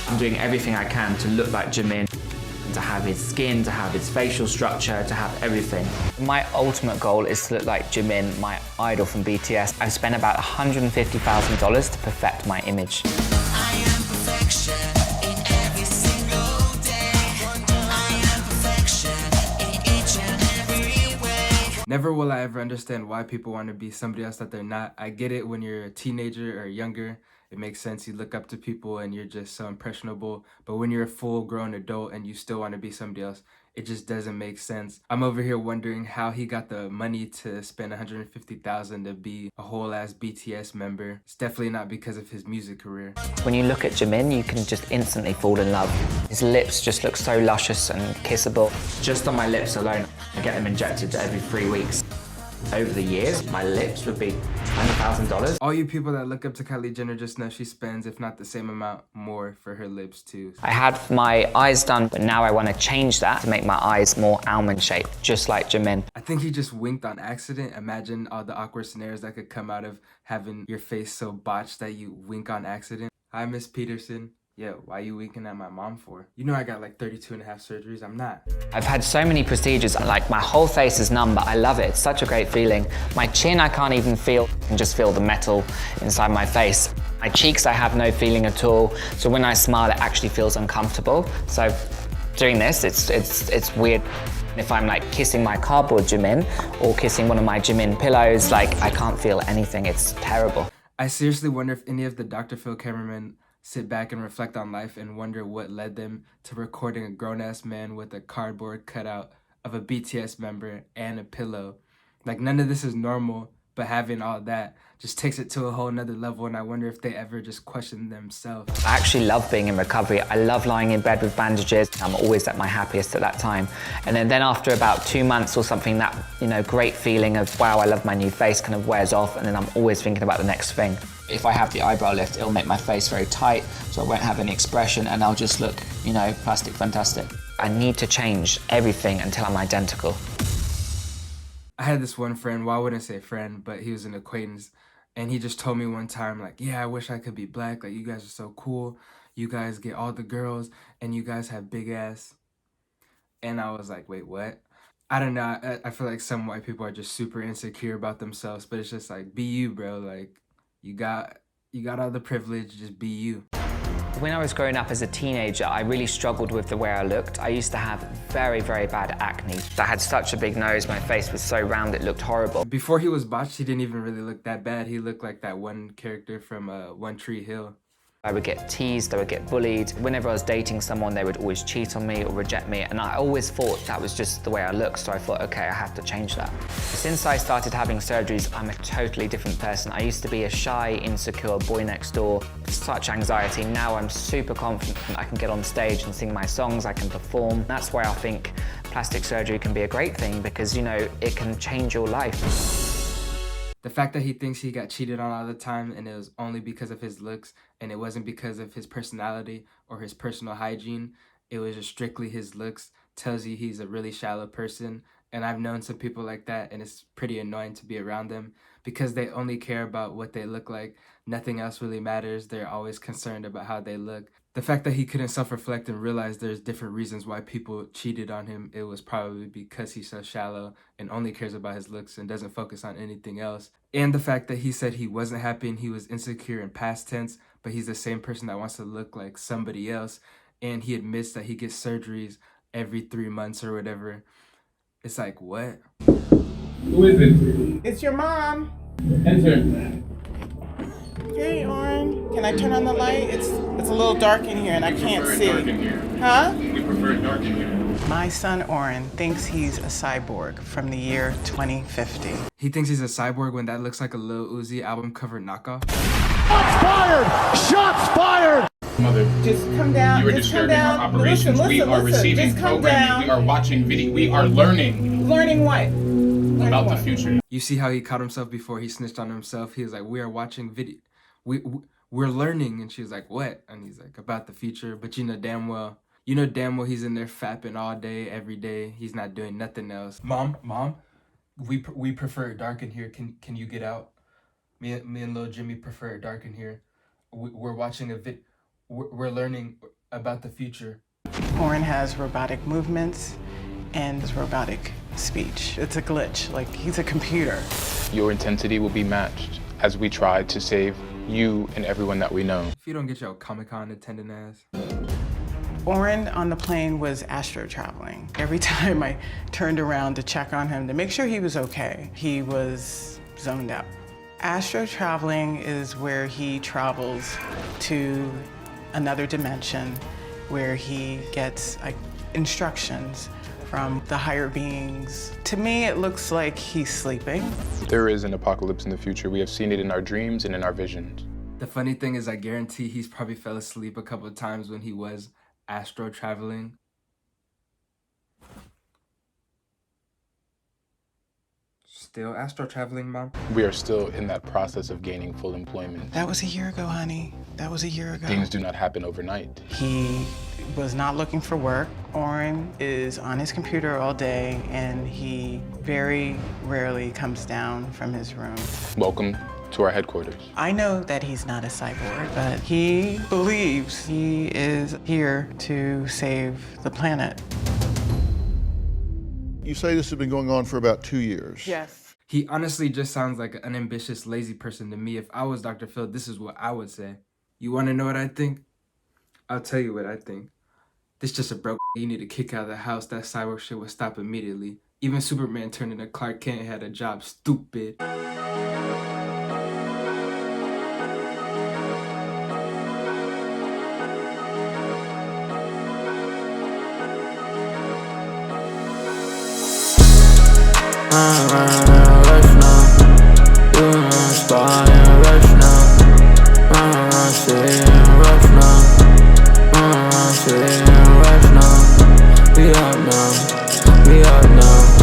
I'm doing everything I can to look like Jimin, to have his skin, to have his facial structure, to have everything. My ultimate goal is to look like Jimin, my idol from BTS. I've spent about $150,000 to perfect my image. I am perfection in every single day. I am perfection in each and every way. Never will I ever understand why people want to be somebody else that they're not. I get it when you're a teenager or younger. It makes sense. You look up to people and you're just so impressionable. But when you're a full-grown adult and you still want to be somebody else, it just doesn't make sense. I'm over here wondering how he got the money to spend $150,000 to be a whole-ass BTS member. It's definitely not because of his music career. When you look at Jimin, you can just instantly fall in love. His lips just look so luscious and kissable. Just on my lips alone, I get them injected every 3 weeks. Over the years, my lips would be $20,000. All you people that look up to Kylie Jenner just know she spends, if not the same amount, more for her lips too. I had my eyes done, but now I want to change that to make my eyes more almond shaped, just like Jimin. I think he just winked on accident. Imagine all the awkward scenarios that could come out of having your face so botched that you wink on accident. Hi, Miss Peterson. Yeah, why you winking at my mom for? You know I got like 32 and a half surgeries. I'm not. I've had so many procedures, like my whole face is numb, but I love it. It's such a great feeling. My chin I can't even feel, I can just feel the metal inside my face. My cheeks I have no feeling at all, so when I smile it actually feels uncomfortable. So doing this, it's weird. If I'm like kissing my cardboard Jimin or kissing one of my Jimin pillows, like I can't feel anything. It's terrible. I seriously wonder if any of the Dr. Phil cameramen sit back and reflect on life and wonder what led them to recording a grown-ass man with a cardboard cutout of a BTS member and a pillow. Like, none of this is normal, but having all that just takes it to a whole nother level, and I wonder if they ever just question themselves. I actually love being in recovery. I love lying in bed with bandages. I'm always at my happiest at that time. And then after about 2 months or something, that, great feeling of, wow, I love my new face kind of wears off, and then I'm always thinking about the next thing. If I have the eyebrow lift, it'll make my face very tight, so I won't have any expression, and I'll just look, plastic fantastic. I need to change everything until I'm identical. I had this one friend, well, I wouldn't say friend, but he was an acquaintance, and he just told me one time, like, yeah, I wish I could be black, like, you guys are so cool, you guys get all the girls, and you guys have big ass. And I was like, wait, what? I don't know, I feel like some white people are just super insecure about themselves, but it's just like, be you, bro, like, you got all the privilege, just be you. When I was growing up as a teenager, I really struggled with the way I looked. I used to have very, very bad acne. I had such a big nose, my face was so round, it looked horrible. Before he was botched, he didn't even really look that bad. He looked like that one character from One Tree Hill. I would get teased, I would get bullied. Whenever I was dating someone, they would always cheat on me or reject me, and I always thought that was just the way I looked, so I thought, okay, I have to change that. Since I started having surgeries, I'm a totally different person. I used to be a shy, insecure boy next door, such anxiety. Now I'm super confident. I can get on stage and sing my songs, I can perform. That's why I think plastic surgery can be a great thing, because, it can change your life. The fact that he thinks he got cheated on all the time and it was only because of his looks and it wasn't because of his personality or his personal hygiene, it was just strictly his looks, tells you he's a really shallow person. And I've known some people like that, and it's pretty annoying to be around them because they only care about what they look like. Nothing else really matters. They're always concerned about how they look. The fact that he couldn't self-reflect and realize there's different reasons why people cheated on him, it was probably because he's so shallow and only cares about his looks and doesn't focus on anything else. And the fact that he said he wasn't happy and he was insecure in past tense, but he's the same person that wants to look like somebody else, and he admits that he gets surgeries every 3 months or whatever. It's like, what? Who is it? It's your mom. Enter. Hey, Oren. Can I turn on the light? It's a little dark in here and I can't see. Dark in here. Huh? We prefer it dark in here. My son, Oren, thinks he's a cyborg from the year 2050. He thinks he's a cyborg when that looks like a Lil Uzi album cover knockoff. Shots fired! Shots fired! Mother, Just come down. you are Just come disturbing down. our operations. We are receiving Just come programming. down. We are watching video. We are learning Learning what? Learning about what? the future. You see how he caught himself before he snitched on himself? He was like, we are watching video. We're learning. And she was like, what? And he's like, about the future. But you know damn well he's in there fapping all day, every day. He's not doing nothing else. Mom, we prefer it dark in here. Can you get out? Me and little Jimmy prefer it dark in here. We're watching a vid. We're learning. about the future. Oren has robotic movements and robotic speech. It's a glitch, like he's a computer. Your intensity will be matched as we try to save you and everyone that we know. If you don't get your Comic-Con attendant ass. Oren on the plane was astro traveling. Every time I turned around to check on him to make sure he was okay, he was zoned out. Astro traveling is where he travels to another dimension where he gets instructions from the higher beings. To me, it looks like he's sleeping. There is an apocalypse in the future. We have seen it in our dreams and in our visions. The funny thing is I guarantee he's probably fell asleep a couple of times when he was astro traveling. Still astro traveling, Mom? We are still in that process of gaining full employment. That was a year ago, honey. That was a year ago. Things do not happen overnight. He was not looking for work. Oren is on his computer all day, and he very rarely comes down from his room. Welcome to our headquarters. I know that he's not a cyborg, but he believes he is here to save the planet. You say this has been going on for about 2 years. Yes. He honestly just sounds like an unambitious, lazy person to me. If I was Dr. Phil, this is what I would say. You want to know what I think? I'll tell you what I think. This just a broke you need to kick out of the house. That cyborg shit would stop immediately. Even Superman turned into Clark Kent had a job, stupid. I'm running a race now. You know I'm starting a race now. I'm sitting in a race now. I'm sitting in a race now. We up now. We up now.